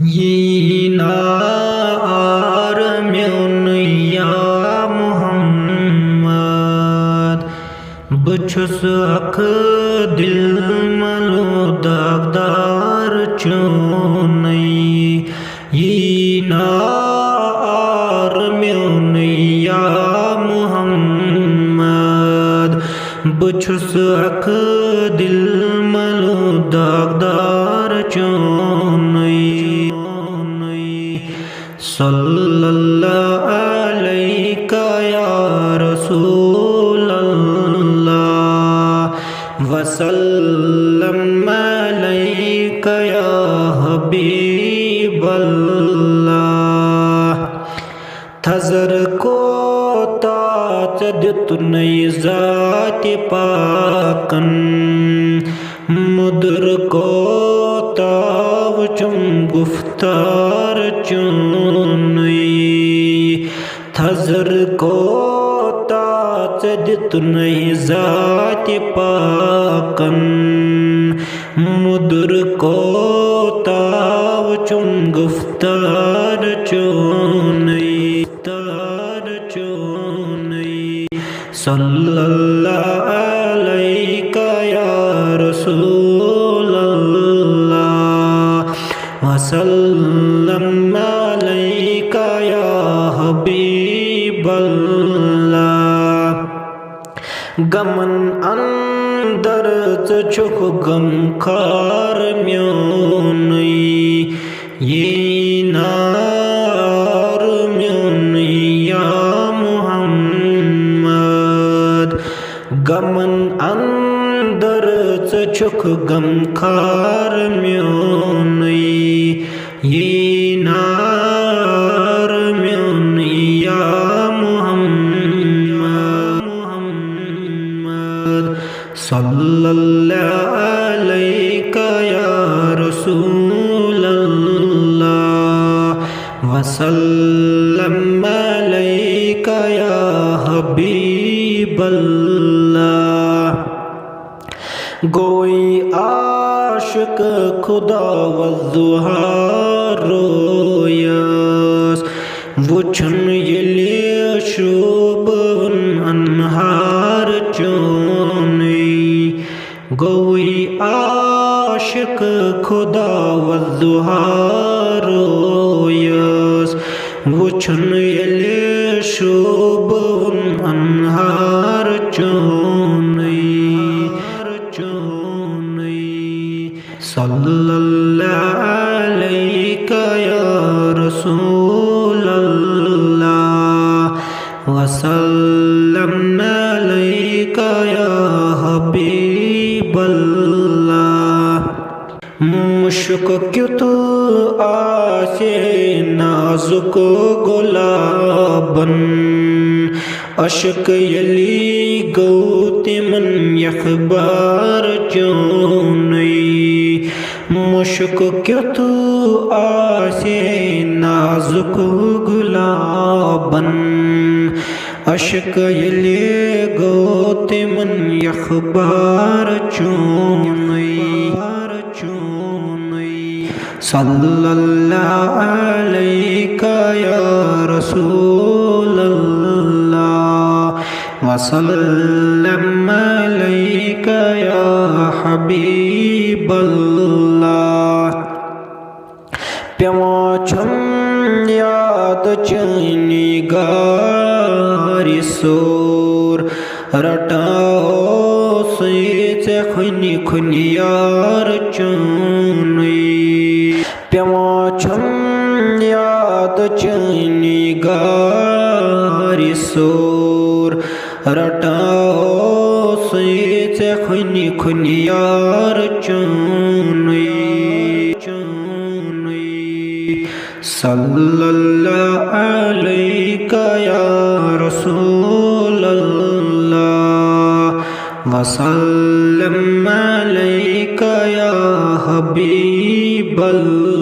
Yinar meun ya Muhammad Bachus ak dil malu dagdar chunai Yinar meun ya Muhammad Bachus ak dil malu dagdar chunai Sallallahu alayka ya Rasulallah wa sallam alayka ya Habiballah Thazar ko taat ditnai zat-e pakan Mudr ko tav chum guftar chunai Thazar ko taat ditnai zat-e pakan Mudr ko tav chum guftar chunai Sallallahu alayka ya Rasulallah wa sallam alayka ya Habiballah Gaman andar chuk gam khar myunai Yinar myun ya Muhammad Gaman andar chuk gam khar myunai Yinar myun ya Muhammad Sallallahu alayka ya Rasulallah wa sallam alayka ya Habiballah Goi aşık Khuda vazduha royas Vuçun yeli şubun anhar chuni Goi aşık Khuda vazduha royas Vuçun yeli şubun anhar chuni Sallallahu alayka ya Rasulallah wa sallam alayka ya Habiballah Mushk kyun tu aase nazuk gulaban Aşk yali gauti man yakhbar chunai Mushk kyun tu aase nazuk gulaban Aşk yali gauti man yakhbar chunai Sallallahu alayka ya Rasulallah wa sallam alayka ya Habiballah Pyamo cham yad chani gari sur ratao se khuni khuni yar chuni Pyamo cham yad chani gari sur ratao se khuni khuni yar chuni Sallallahu alayka ya Rasulallah wa sallam alayka ya Habiballah